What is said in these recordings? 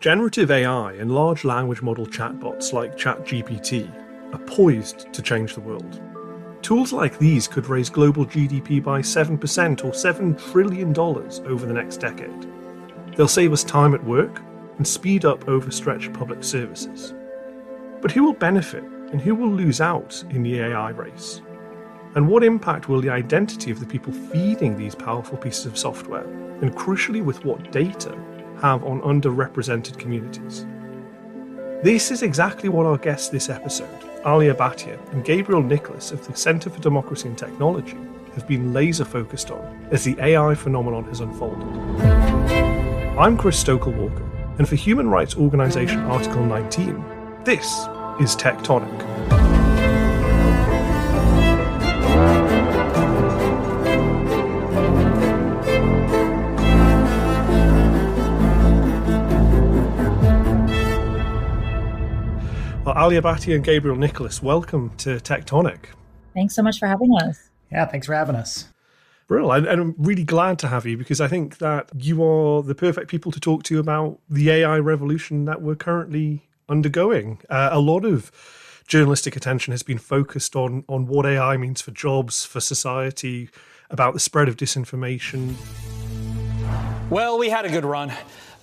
Generative AI and large language model chatbots like ChatGPT are poised to change the world. Tools like these could raise global GDP by 7% or $7 trillion over the next decade. They'll save us time at work and speed up overstretched public services. But who will benefit and who will lose out in the AI race? And what impact will the identity of the people feeding these powerful pieces of software, and crucially with what data, have on underrepresented communities? This is exactly what our guests this episode, Aliya Bhatia and Gabriel Nicholas of the Centre for Democracy and Technology, have been laser focused on as the AI phenomenon has unfolded. I'm Chris Stokel-Walker, and for human rights organisation Article 19, this is Techtonic. Well, Aliya Bhatia and Gabriel Nicholas, welcome to Techtonic. Thanks so much for having us. Yeah, thanks for having us. Brilliant. And I'm really glad to have you because I think that you are the perfect people to talk to about the AI revolution that we're currently undergoing. A lot of journalistic attention has been focused on what AI means for jobs, for society, about the spread of disinformation. Well, we had a good run.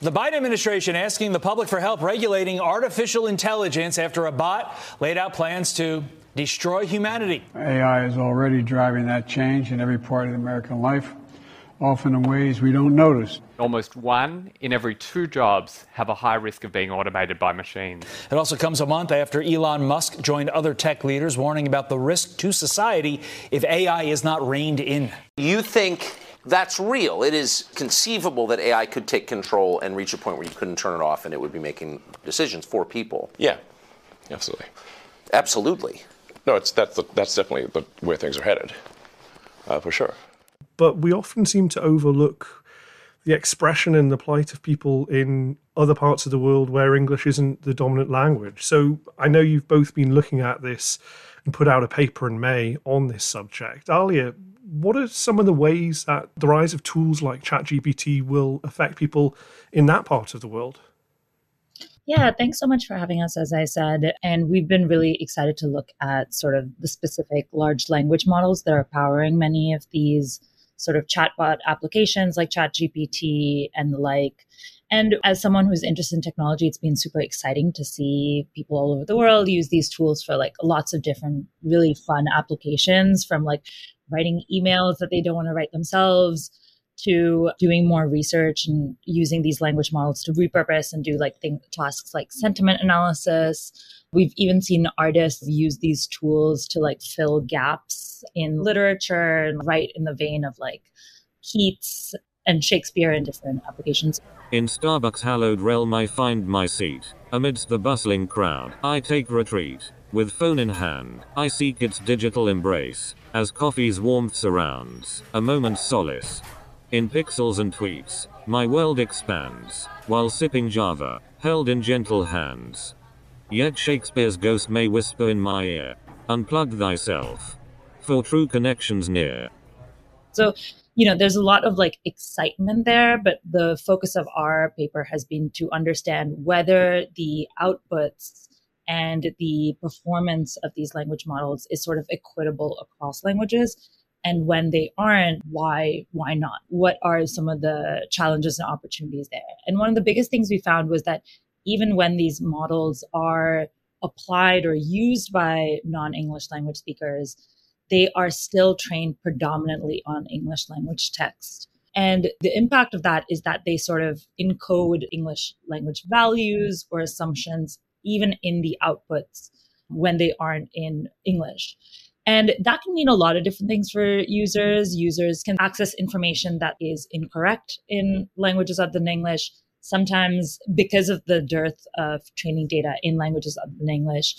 The Biden administration asking the public for help regulating artificial intelligence after a bot laid out plans to destroy humanity. AI is already driving that change in every part of American life, often in ways we don't notice. Almost 1 in every 2 jobs have a high risk of being automated by machines. It also comes a month after Elon Musk joined other tech leaders warning about the risk to society if AI is not reined in. You think that's real? It is conceivable that AI could take control and reach a point where you couldn't turn it off and it would be making decisions for people. Yeah, absolutely. Absolutely. No, that's definitely where things are headed, for sure. But we often seem to overlook the expression and the plight of people in other parts of the world where English isn't the dominant language. So I know you've both been looking at this and put out a paper in May on this subject. Aliya, what are some of the ways that the rise of tools like ChatGPT will affect people in that part of the world? Yeah, thanks so much for having us, as I said. And we've been really excited to look at sort of the specific large language models that are powering many of these sort of chatbot applications like ChatGPT and the like. And as someone who's interested in technology, it's been super exciting to see people all over the world use these tools for like lots of different really fun applications, from like writing emails that they don't want to write themselves to doing more research and using these language models to repurpose and do like tasks like sentiment analysis. We've even seen artists use these tools to like fill gaps in literature and write in the vein of like Keats and Shakespeare in different applications. In Starbucks' hallowed realm I find my seat. Amidst the bustling crowd, I take retreat. With phone in hand, I seek its digital embrace. As coffee's warmth surrounds, a moment's solace. In pixels and tweets, my world expands. While sipping Java, held in gentle hands. Yet Shakespeare's ghost may whisper in my ear, unplug thyself, for true connections near. So, there's a lot of like excitement there, but the focus of our paper has been to understand whether the outputs and the performance of these language models is sort of equitable across languages. And when they aren't, why not? What are some of the challenges and opportunities there? And one of the biggest things we found was that even when these models are applied or used by non-English language speakers, they are still trained predominantly on English language text. And the impact of that is that they sort of encode English language values or assumptions even in the outputs when they aren't in English. And that can mean a lot of different things for users. Users can access information that is incorrect in languages other than English. Sometimes because of the dearth of training data in languages other than English,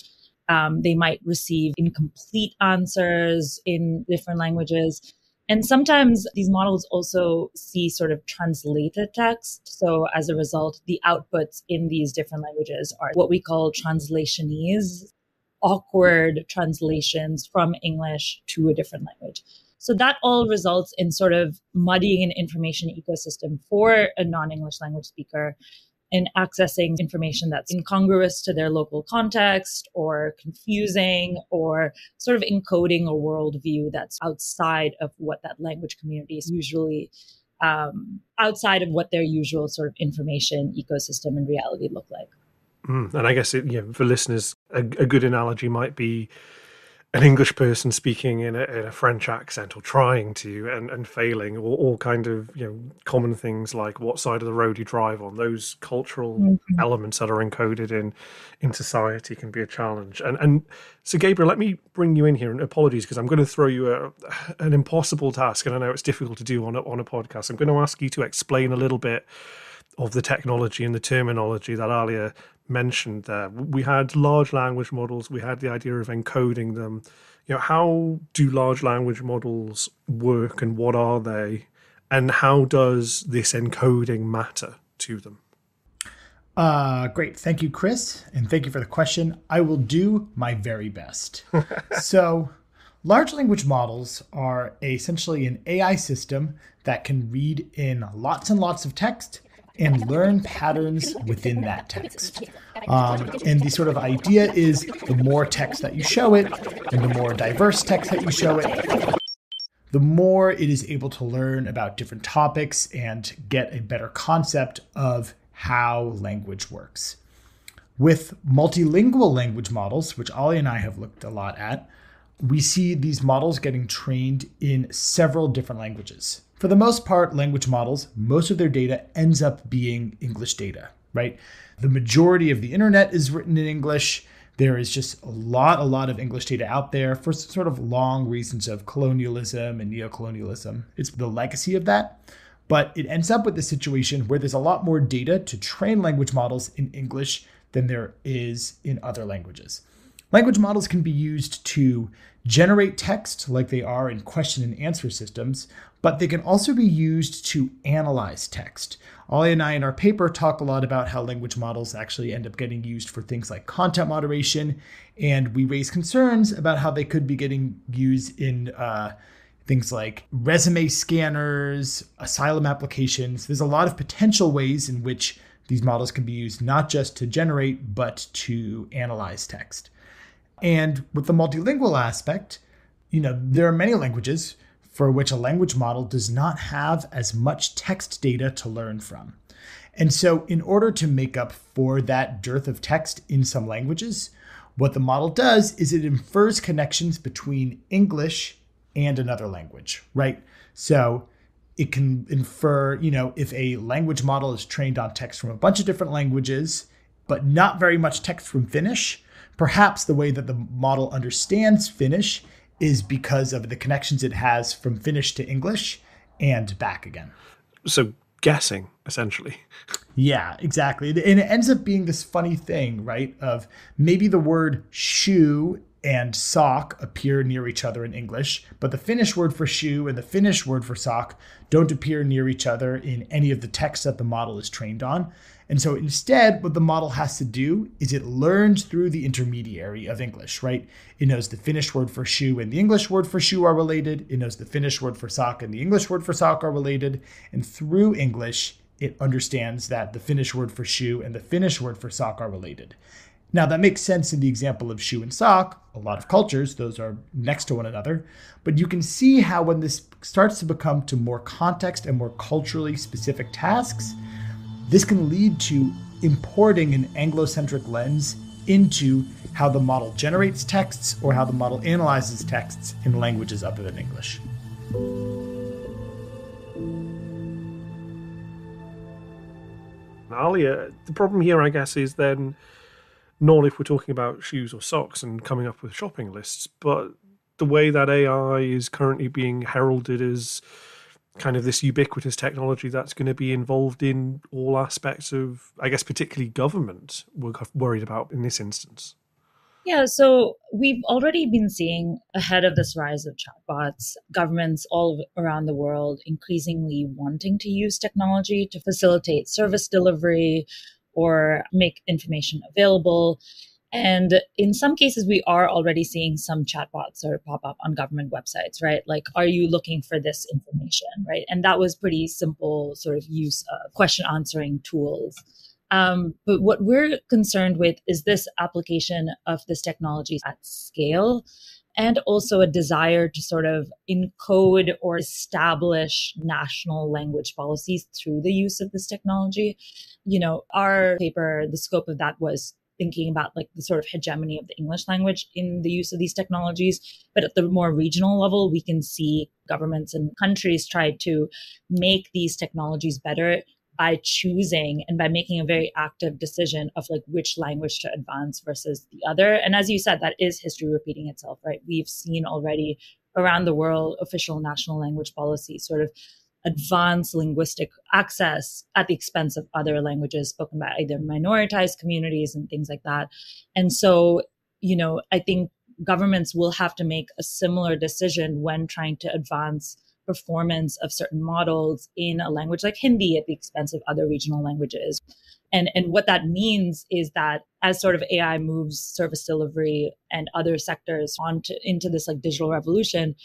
they might receive incomplete answers in different languages. And sometimes these models also see sort of translated text. So as a result, the outputs in these different languages are what we call translationese, awkward translations from English to a different language. So that all results in sort of muddying an information ecosystem for a non-English language speaker. in accessing information that's incongruous to their local context or confusing or sort of encoding a worldview that's outside of what that language community is usually outside of what their usual sort of information ecosystem and reality look like. And I guess for listeners, a good analogy might be an English person speaking in a French accent, or trying to and failing, or all kind of common things like what side of the road you drive on. Those cultural elements that are encoded in society can be a challenge. And so, Gabriel, let me bring you in here, and apologies because I'm going to throw you an impossible task, and I know it's difficult to do on a podcast. I'm going to ask you to explain a little bit of the technology and the terminology that Aliya mentioned there. We had large language models. We had the idea of encoding them. How do large language models work, and what are they? And how does this encoding matter to them? Great. Thank you, Chris. And thank you for the question. I will do my very best. So large language models are essentially an AI system that can read in lots and lots of text and learn patterns within that text. And the sort of idea is the more text that you show it, and the more diverse text that you show it, the more it is able to learn about different topics and get a better concept of how language works. With multilingual language models, which Aliya and I have looked a lot at, we see these models getting trained in several different languages. For the most part, language models, most of their data ends up being English data, right? The majority of the internet is written in English. There is just a lot of English data out there for sort of long reasons of colonialism and neocolonialism. It's the legacy of that. But it ends up with a situation where there's a lot more data to train language models in English than there is in other languages. Language models can be used to generate text like they are in question and answer systems, but they can also be used to analyze text. Aliya and I in our paper talk a lot about how language models actually end up getting used for things like content moderation, and we raise concerns about how they could be getting used in things like resume scanners, asylum applications. There's a lot of potential ways in which these models can be used, not just to generate, but to analyze text. And with the multilingual aspect, there are many languages for which a language model does not have as much text data to learn from. And so in order to make up for that dearth of text in some languages, what the model does is it infers connections between English and another language, right? So it can infer, if a language model is trained on text from a bunch of different languages, but not very much text from Finnish, perhaps the way that the model understands Finnish is because of the connections it has from Finnish to English and back again. So guessing, essentially. Yeah, exactly. And it ends up being this funny thing, right? Of maybe the word shoe and sock appear near each other in English, but the Finnish word for shoe and the Finnish word for sock don't appear near each other in any of the text that the model is trained on. And so instead, what the model has to do is it learns through the intermediary of English, right? It knows the Finnish word for shoe and the English word for shoe are related. It knows the Finnish word for sock and the English word for sock are related. And through English, it understands that the Finnish word for shoe and the Finnish word for sock are related. Now, that makes sense in the example of shoe and sock. A lot of cultures, those are next to one another. But you can see how when this starts to become to more context and more culturally specific tasks, this can lead to importing an anglo-centric lens into how the model generates texts or how the model analyzes texts in languages other than English. Aliya, the problem here, I guess, is then not if we're talking about shoes or socks and coming up with shopping lists, but the way that AI is currently being heralded as kind of this ubiquitous technology that's going to be involved in all aspects of, I guess, particularly government, we're worried about in this instance. Yeah, so we've already been seeing ahead of this rise of chatbots, governments all around the world increasingly wanting to use technology to facilitate service delivery or make information available. And in some cases, we are already seeing some chatbots sort of pop up on government websites, right? Like, are you looking for this information, right? And that was pretty simple sort of use of question answering tools. But what we're concerned with is this application of this technology at scale, and also a desire to sort of encode or establish national language policies through the use of this technology. Our paper, the scope of that was thinking about like the sort of hegemony of the English language in the use of these technologies. But at the more regional level, we can see governments and countries try to make these technologies better by choosing and by making a very active decision of like which language to advance versus the other. And as you said, that is history repeating itself, right? We've seen already around the world official national language policies sort of advance linguistic access at the expense of other languages spoken by either minoritized communities and things like that. And so, I think governments will have to make a similar decision when trying to advance performance of certain models in a language like Hindi at the expense of other regional languages. And what that means is that as sort of AI moves service delivery and other sectors into this like digital revolution,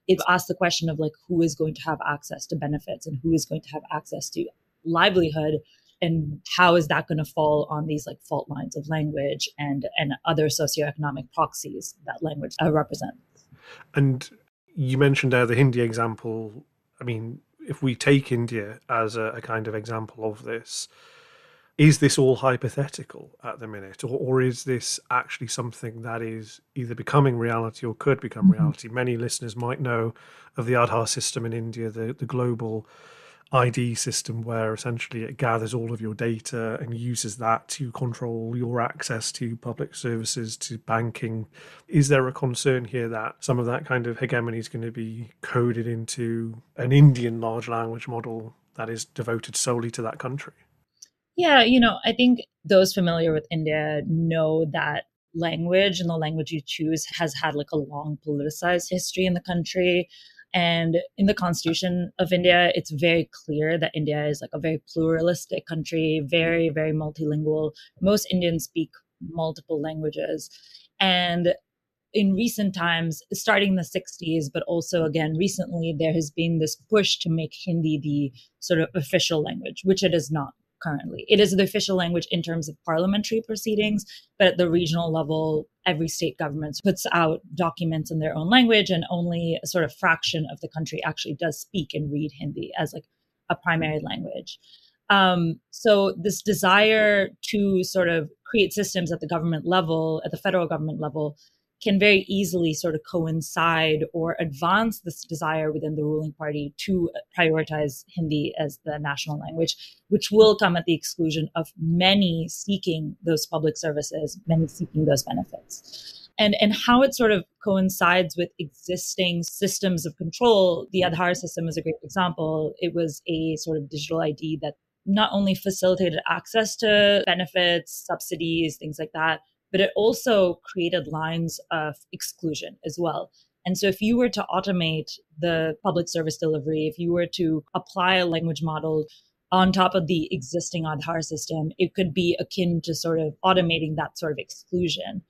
it asks the question of like who is going to have access to benefits and who is going to have access to livelihood, and how is that going to fall on these like fault lines of language and other socioeconomic proxies that language represents. And you mentioned the Hindi example. I mean, if we take India as a kind of example of this, is this all hypothetical at the minute, or is this actually something that is either becoming reality or could become reality? Many listeners might know of the Aadhaar system in India, the global ID system, where essentially it gathers all of your data and uses that to control your access to public services, to banking. Is there a concern here that some of that kind of hegemony is going to be coded into an Indian large language model that is devoted solely to that country? Yeah, I think those familiar with India know that language and the language you choose has had like a long politicized history in the country. And in the constitution of India, it's very clear that India is like a very pluralistic country, very, very multilingual. Most Indians speak multiple languages. And in recent times, starting in the 60s, but also again recently, there has been this push to make Hindi the sort of official language, which it is not currently. It is the official language in terms of parliamentary proceedings, but at the regional level, every state government puts out documents in their own language, and only a sort of fraction of the country actually does speak and read Hindi as like a primary language. So this desire to sort of create systems at the government level, at the federal government level, can very easily sort of coincide or advance this desire within the ruling party to prioritize Hindi as the national language, which will come at the exclusion of many seeking those public services, many seeking those benefits. And how it sort of coincides with existing systems of control. The Aadhaar system is a great example. It was a sort of digital ID that not only facilitated access to benefits, subsidies, things like that, but it also created lines of exclusion as well. And so if you were to automate the public service delivery, if you were to apply a language model on top of the existing Aadhaar system, it could be akin to sort of automating that sort of exclusion.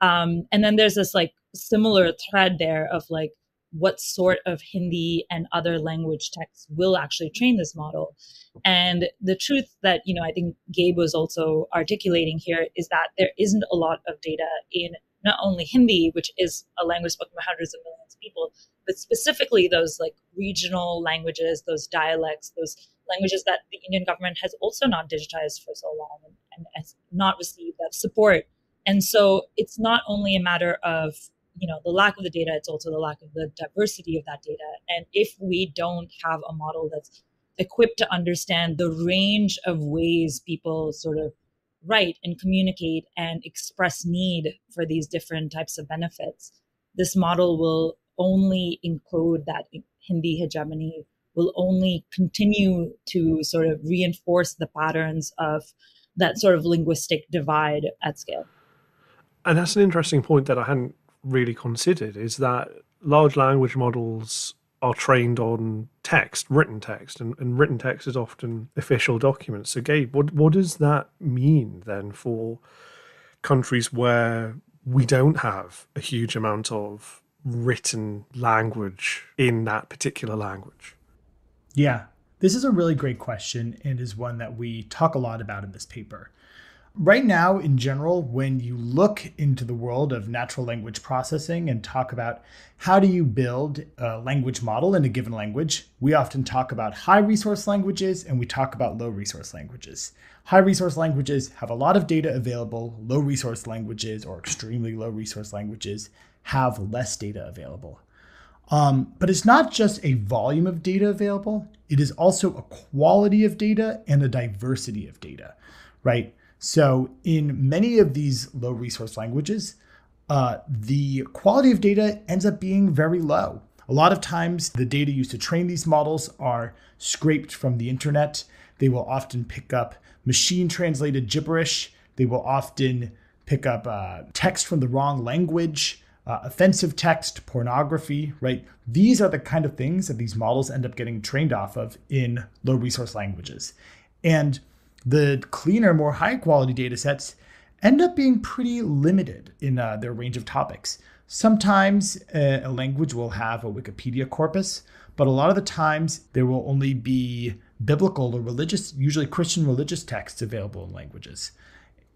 And then there's this like similar thread there of like what sort of Hindi and other language texts will actually train this model. And the truth that, I think Gabe was also articulating here is that there isn't a lot of data in not only Hindi, which is a language spoken by hundreds of millions of people, but specifically those like regional languages, those dialects, those languages that the Indian government has also not digitized for so long and has not received that support. And so it's not only a matter of the lack of the data, it's also the lack of the diversity of that data. And if we don't have a model that's equipped to understand the range of ways people sort of write and communicate and express need for these different types of benefits, this model will only encode that Hindi hegemony, will only continue to sort of reinforce the patterns of that sort of linguistic divide at scale. And that's an interesting point that I hadn't really considered, is that large language models are trained on text, written text, and written text is often official documents. So Gabe, what does that mean then for countries where we don't have a huge amount of written language in that particular language? Yeah, This is a really great question and is one that we talk a lot about in this paper. Right now, in general, when you look into the world of natural language processing and talk about how do you build a language model in a given language, we often talk about high resource languages and we talk about low resource languages. High resource languages have a lot of data available. Low resource languages or extremely low resource languages have less data available. But it's not just a volume of data available. It is also a quality of data and a diversity of data, right? So in many of these low resource languages, the quality of data ends up being very low. A lot of times the data used to train these models are scraped from the internet. They will often pick up machine translated gibberish. They will often pick up text from the wrong language, offensive text, pornography, right? These are the kind of things that these models end up getting trained off of in low resource languages. And the cleaner, more high quality data sets end up being pretty limited in their range of topics. Sometimes a language will have a Wikipedia corpus, but a lot of the times there will only be biblical or religious, usually Christian religious texts available in languages,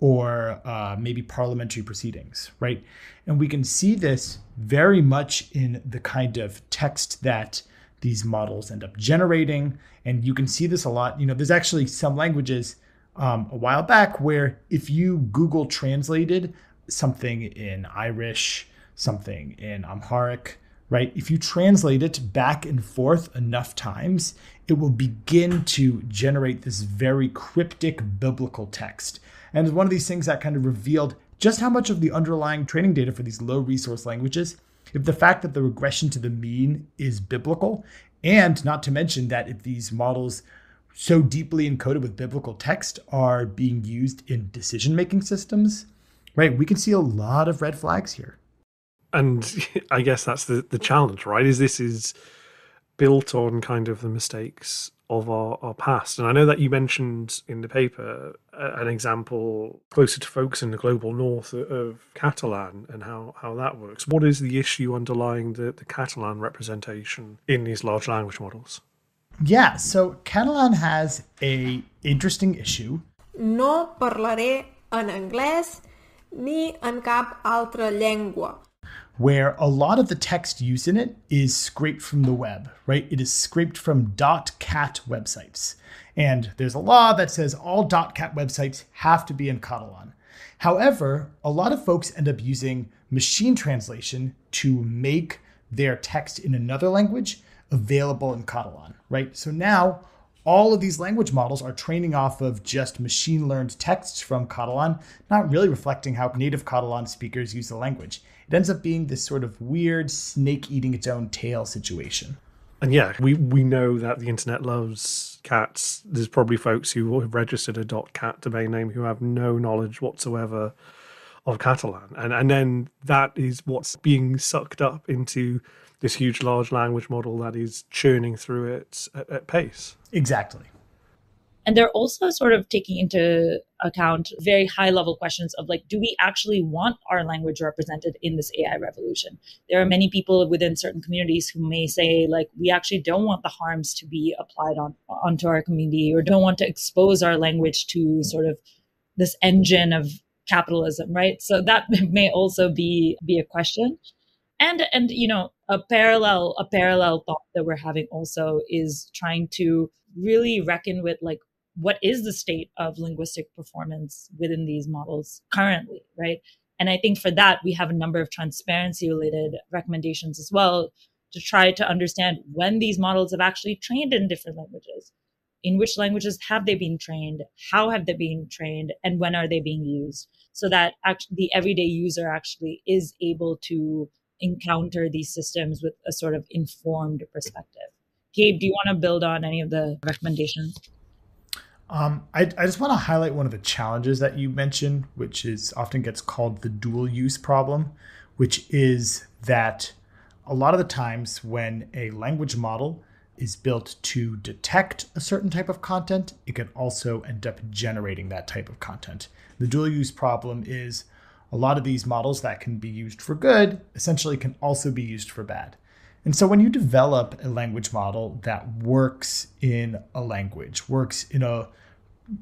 or maybe parliamentary proceedings, right? And we can see this very much in the kind of text that these models end up generating. And you can see this a lot. There's actually some languages a while back where if you Google translated something in Irish, something in Amharic, right? If you translate it back and forth enough times, it will begin to generate this very cryptic biblical text. And it's one of these things that kind of revealed just how much of the underlying training data for these low resource languages, if the fact that the regression to the mean is biblical, and not to mention that if these models so deeply encoded with biblical text are being used in decision-making systems, right? We can see a lot of red flags here. And I guess that's the challenge, right? This is built on kind of the mistakes of our past. And I know that you mentioned in the paper an example closer to folks in the global north of Catalan and how that works. What is the issue underlying the Catalan representation in these large language models? Yeah, so Catalan has an interesting issue. No parlaré en anglès ni en cap altra llengua. Where a lot of the text used in it is scraped from the web, right? It is scraped from .cat websites. And there's a law that says all .cat websites have to be in Catalan. However, a lot of folks end up using machine translation to make their text in another language available in Catalan, right? So now all of these language models are training off of just machine learned texts from Catalan, not really reflecting how native Catalan speakers use the language. It ends up being this sort of weird snake eating its own tail situation. And yeah, we know that the internet loves cats. There's probably folks who have registered a .cat domain name who have no knowledge whatsoever of Catalan. And then that is what's being sucked up into this huge large language model that is churning through it at pace. Exactly. And they're also sort of taking into account very high level questions of like, do we actually want our language represented in this AI revolution? There are many people within certain communities who may say like, we actually don't want the harms to be applied onto our community, or don't want to expose our language to sort of this engine of capitalism, right? So that may also be a question. And a parallel thought that we're having also is trying to really reckon with like, what is the state of linguistic performance within these models currently, right? And I think for that, we have a number of transparency-related recommendations as well to try to understand when these models have actually trained in different languages. In which languages have they been trained? How have they been trained? And when are they being used? So that actually the everyday user actually is able to encounter these systems with a sort of informed perspective. Gabe, do you want to build on any of the recommendations? I just want to highlight one of the challenges that you mentioned, which is often gets called the dual use problem, which is that a lot of the times when a language model is built to detect a certain type of content, it can also end up generating that type of content. The dual use problem is a lot of these models that can be used for good essentially can also be used for bad. And so when you develop a language model that works in a language, works in a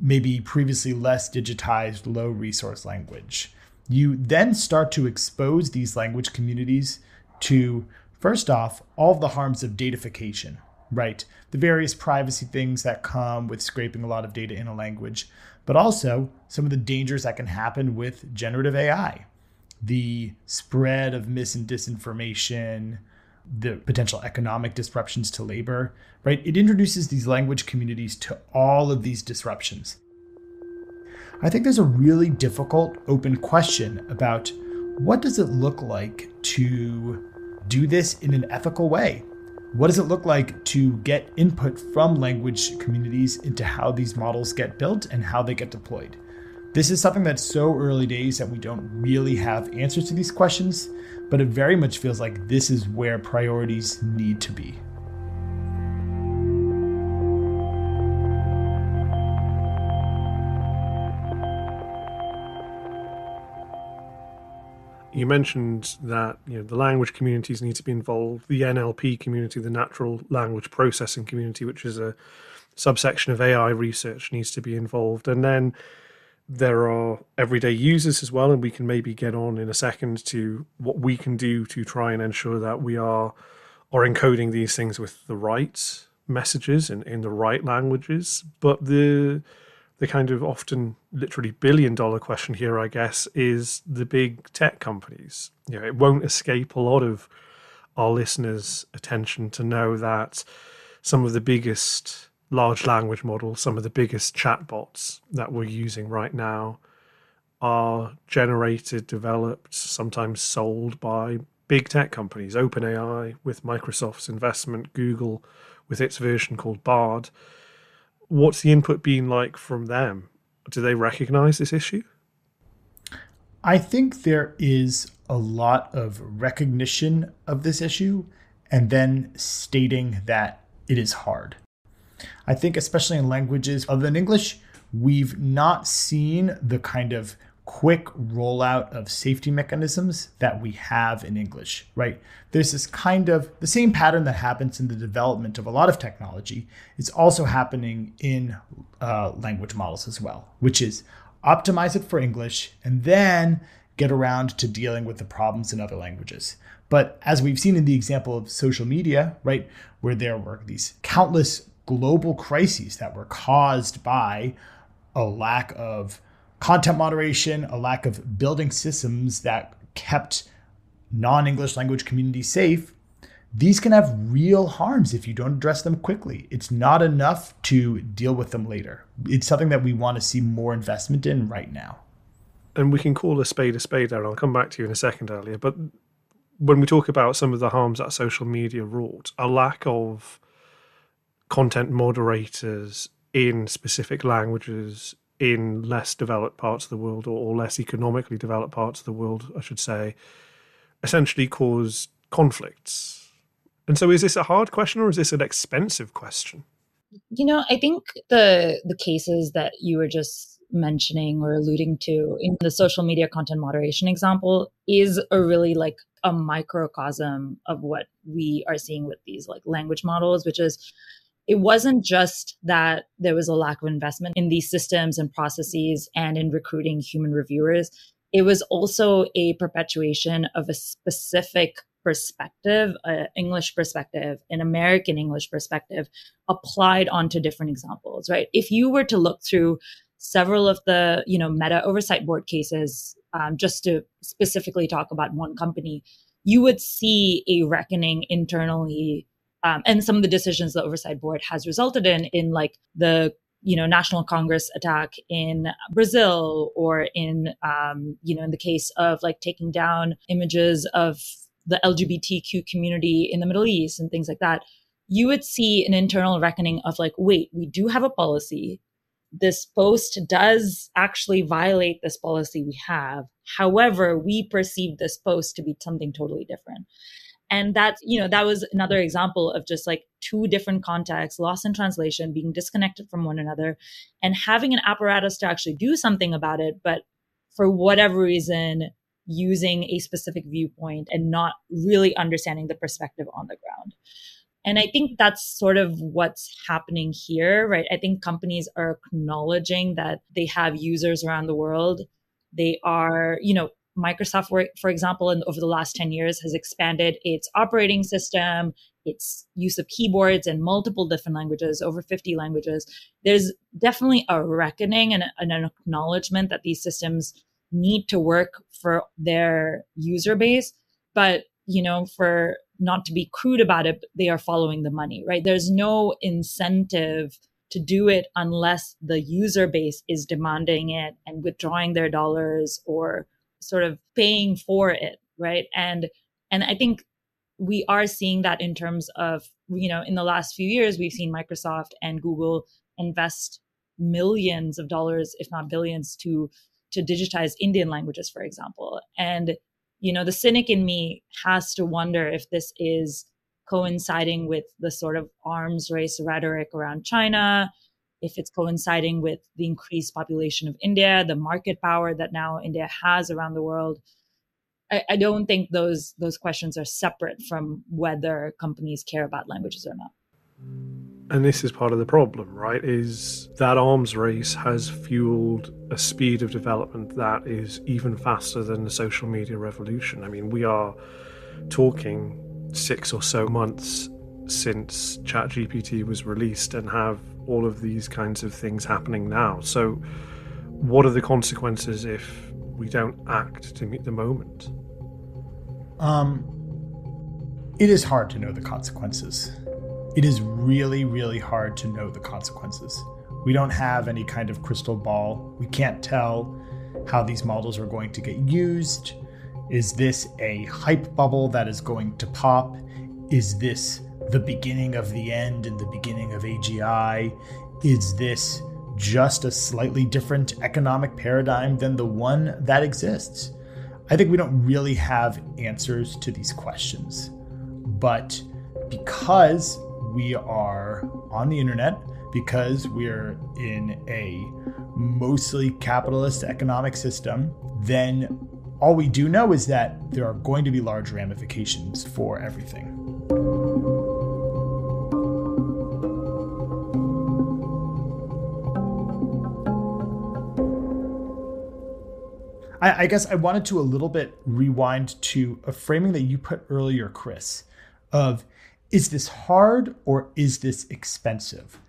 maybe previously less digitized, low resource language, you then start to expose these language communities to, first off, all of the harms of datafication, right? The various privacy things that come with scraping a lot of data in a language, but also some of the dangers that can happen with generative AI, the spread of mis and disinformation, the potential economic disruptions to labor, right? It introduces these language communities to all of these disruptions. I think there's a really difficult open question about what does it look like to do this in an ethical way? What does it look like to get input from language communities into how these models get built and how they get deployed? This is something that's so early days that we don't really have answers to these questions, but it very much feels like this is where priorities need to be. You mentioned that the language communities need to be involved. The NLP community, the natural language processing community, which is a subsection of AI research, needs to be involved. And then there are everyday users as well, and we can maybe get on in a second to what we can do to try and ensure that we are encoding these things with the right messages and in the right languages. But the kind of often literally billion-dollar question here, I guess, is the big tech companies. It won't escape a lot of our listeners' attention to know that some of the biggest large language models, some of the biggest chatbots that we're using right now are generated, developed, sometimes sold by big tech companies. OpenAI with Microsoft's investment, Google with its version called Bard. What's the input been like from them? Do they recognize this issue? I think there is a lot of recognition of this issue and then stating that it is hard. I think especially in languages other than English, we've not seen the kind of quick rollout of safety mechanisms that we have in English, right? There's this kind of the same pattern that happens in the development of a lot of technology. It's also happening in language models as well, which is optimize it for English and then get around to dealing with the problems in other languages. But as we've seen in the example of social media, right, where there were these countless global crises that were caused by a lack of content moderation, a lack of building systems that kept non-English language communities safe, these can have real harms if you don't address them quickly. It's not enough to deal with them later. It's something that we want to see more investment in right now. And we can call a spade, Darren. I'll come back to you in a second, Aliya. But when we talk about some of the harms that social media wrought, a lack of content moderators in specific languages in less developed parts of the world, or less economically developed parts of the world, I should say, essentially caused conflicts. And so is this a hard question or is this an expensive question? I think the cases that you were just mentioning or alluding to in the social media content moderation example is a really like a microcosm of what we are seeing with these like language models, which is it wasn't just that there was a lack of investment in these systems and processes and in recruiting human reviewers. It was also a perpetuation of a specific perspective, an English perspective, an American English perspective applied onto different examples, right? If you were to look through several of the, Meta Oversight Board cases, just to specifically talk about one company, you would see a reckoning internally. And some of the decisions the Oversight Board has resulted in like the, National Congress attack in Brazil, or in, in the case of like taking down images of the LGBTQ community in the Middle East and things like that, you would see an internal reckoning of like, wait, we do have a policy. This post does actually violate this policy we have. However, we perceive this post to be something totally different. And that was another example of just like two different contexts, lost in translation, being disconnected from one another, and having an apparatus to actually do something about it. But for whatever reason, using a specific viewpoint and not really understanding the perspective on the ground. And I think that's sort of what's happening here, right? I think companies are acknowledging that they have users around the world. They are, Microsoft, for example, over the last 10 years has expanded its operating system, its use of keyboards in multiple different languages, over 50 languages. There's definitely a reckoning and an acknowledgement that these systems need to work for their user base. But, for not to be crude about it, they are following the money, right? There's no incentive to do it unless the user base is demanding it and withdrawing their dollars or sort of paying for it, right? And I think we are seeing that in terms of, in the last few years, we've seen Microsoft and Google invest millions of dollars, if not billions, to digitize Indian languages, for example. And, the cynic in me has to wonder if this is coinciding with the sort of arms race rhetoric around China, if it's coinciding with the increased population of India, the market power that now India has around the world. I don't think those questions are separate from whether companies care about languages or not. And this is part of the problem, right? Is that arms race has fueled a speed of development that is even faster than the social media revolution. I mean, we are talking 6 or so months since ChatGPT was released and have all of these kinds of things happening now. So what are the consequences if we don't act to meet the moment? It is hard to know the consequences. It is really, really hard to know the consequences. We don't have any kind of crystal ball. We can't tell how these models are going to get used. Is this a hype bubble that is going to pop? Is this the beginning of the end and the beginning of AGI? Is this just a slightly different economic paradigm than the one that exists? I think we don't really have answers to these questions. But because we are on the internet, because we're in a mostly capitalist economic system, then all we do know is that there are going to be large ramifications for everything. I guess I wanted to a little bit rewind to a framing that you put earlier, Chris, of is this hard or is this expensive?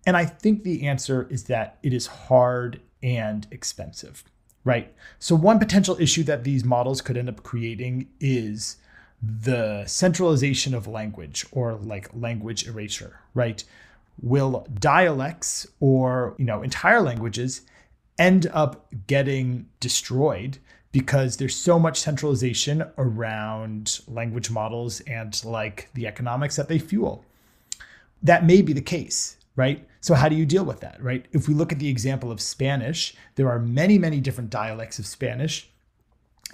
And I think the answer is that it is hard and expensive, right? So one potential issue that these models could end up creating is the centralization of language, or like language erasure, right? Will dialects or, entire languages end up getting destroyed because there's so much centralization around language models and like the economics that they fuel? That may be the case, right? So how do you deal with that, right? If we look at the example of Spanish, there are many, many different dialects of Spanish,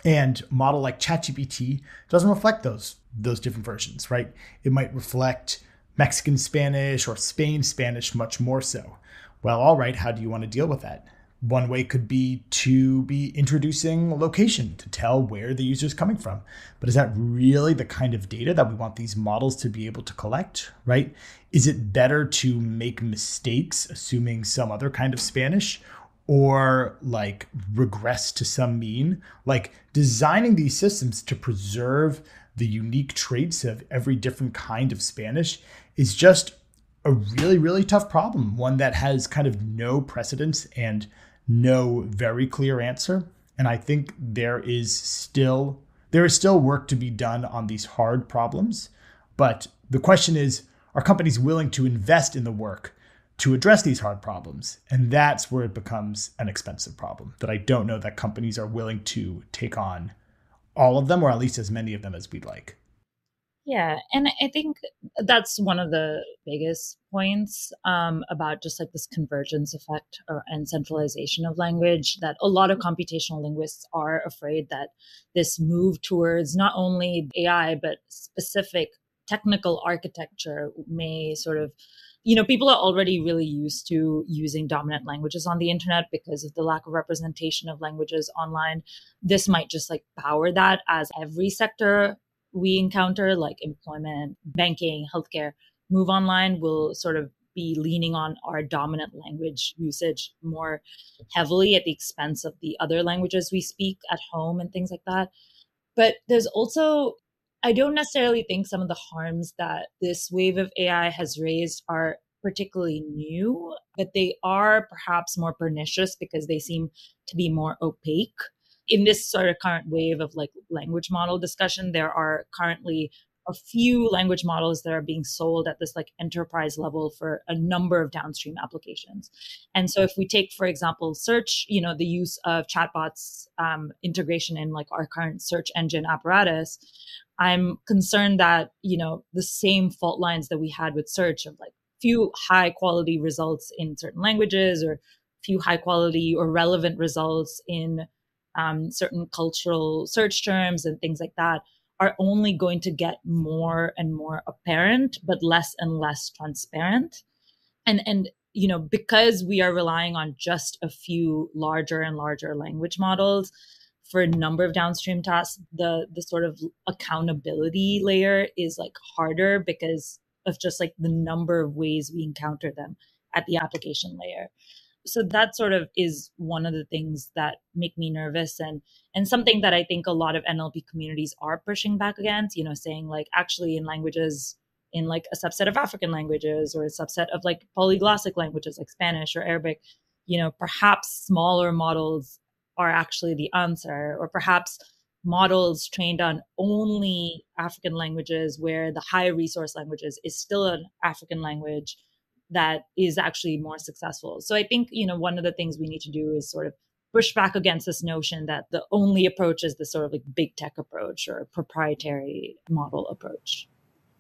and a model like ChatGPT doesn't reflect those different versions, right? It might reflect Mexican Spanish or Spain Spanish much more so. Well, all right, how do you want to deal with that? One way could be to be introducing location to tell where the user is coming from. But is that really the kind of data that we want these models to be able to collect, right? Is it better to make mistakes assuming some other kind of Spanish, or like regress to some mean? Like designing these systems to preserve the unique traits of every different kind of Spanish is just a really, really tough problem, one that has kind of no precedence and no very clear answer. And I think there is still work to be done on these hard problems. But the question is, are companies willing to invest in the work to address these hard problems? And that's where it becomes an expensive problem that I don't know that companies are willing to take on all of them, or at least as many of them as we'd like. Yeah, and I think that's one of the biggest points about just like this convergence effect and centralization of language, that a lot of computational linguists are afraid that this move towards not only AI, but specific technical architecture may sort of people are already really used to using dominant languages on the internet because of the lack of representation of languages online. This might just like power that, as every sector we encounter, like employment, banking, healthcare, move online, will sort of be leaning on our dominant language usage more heavily at the expense of the other languages we speak at home and things like that. But there's also, I don't necessarily think some of the harms that this wave of AI has raised are particularly new, but they are perhaps more pernicious because they seem to be more opaque. In this sort of current wave of like language model discussion, there are currently a few language models that are being sold at this like enterprise level for a number of downstream applications. And so if we take, for example, search, the use of chatbots integration in like our current search engine apparatus, I'm concerned that, the same fault lines that we had with search of like few high quality results in certain languages or few high quality or relevant results in certain cultural search terms and things like that are only going to get more and more apparent, but less and less transparent. And because we are relying on just a few larger and larger language models for a number of downstream tasks, the sort of accountability layer is like harder because of just like the number of ways we encounter them at the application layer. So that sort of is one of the things that make me nervous, and something that I think a lot of NLP communities are pushing back against, saying like actually in languages, in like a subset of African languages or a subset of like polyglossic languages like Spanish or Arabic, perhaps smaller models are actually the answer, or perhaps models trained on only African languages where the high resource languages is still an African language that is actually more successful. So I think, one of the things we need to do is sort of push back against this notion that the only approach is the sort of like big tech approach or proprietary model approach.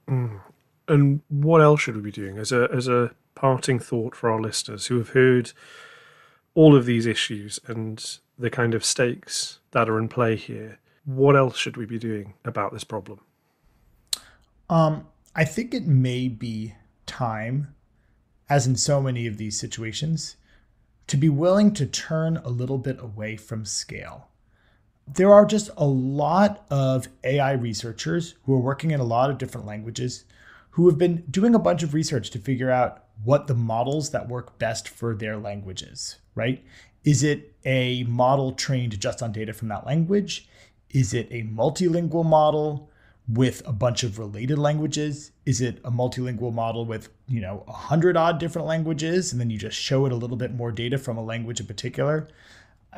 And what else should we be doing as a parting thought for our listeners who have heard all of these issues and the kind of stakes that are in play here? What else should we be doing about this problem? I think it may be time, as in so many of these situations, to be willing to turn a little bit away from scale. There are just a lot of AI researchers who are working in a lot of different languages who have been doing a bunch of research to figure out what the models that work best for their languages, right? Is it a model trained just on data from that language? Is it a multilingual model with a bunch of related languages? Is it a multilingual model with, 100 odd different languages, and then you just show it a little bit more data from a language in particular?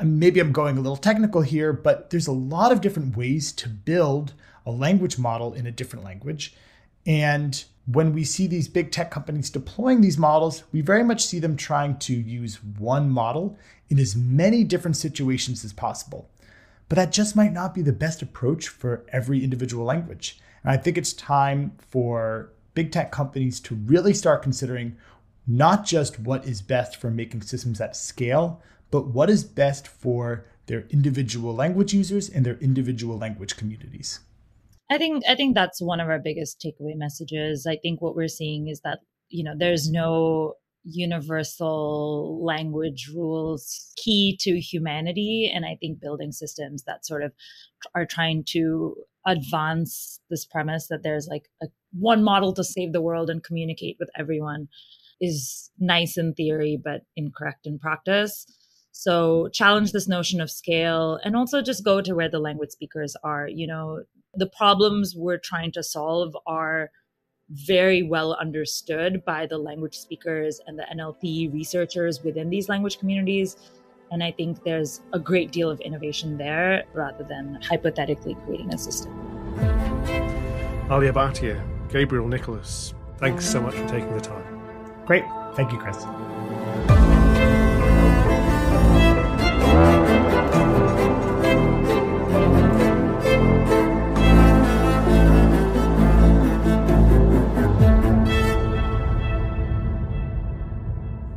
Maybe I'm going a little technical here, but there's a lot of different ways to build a language model in a different language. And when we see these big tech companies deploying these models, we very much see them trying to use one model in as many different situations as possible. But that just might not be the best approach for every individual language. And I think it's time for big tech companies to really start considering not just what is best for making systems at scale, but what is best for their individual language users and their individual language communities. I think that's one of our biggest takeaway messages. I think what we're seeing is that, there's no universal language rules key to humanity. And I think building systems that sort of are trying to advance this premise that there's like one model to save the world and communicate with everyone is nice in theory, but incorrect in practice. So challenge this notion of scale and also just go to where the language speakers are. The problems we're trying to solve are very well understood by the language speakers and the NLP researchers within these language communities. And I think there's a great deal of innovation there rather than hypothetically creating a system. Aliya, Bhatia, Gabriel, Nicholas, thanks so much for taking the time. Great. Thank you, Chris.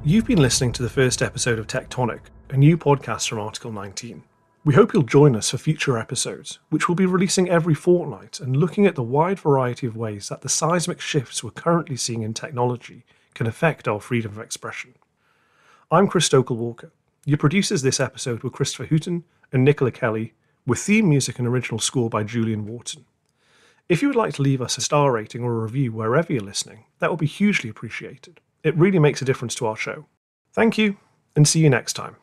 You've been listening to the first episode of Techtonic, a new podcast from Article 19. We hope you'll join us for future episodes, which will be releasing every fortnight and looking at the wide variety of ways that the seismic shifts we're currently seeing in technology can affect our freedom of expression. I'm Chris Stokel-Walker. Your producers this episode were Christopher Hooton and Nicola Kelly, with theme music and original score by Julian Wharton. If you would like to leave us a star rating or a review wherever you're listening, that would be hugely appreciated. It really makes a difference to our show. Thank you, and see you next time.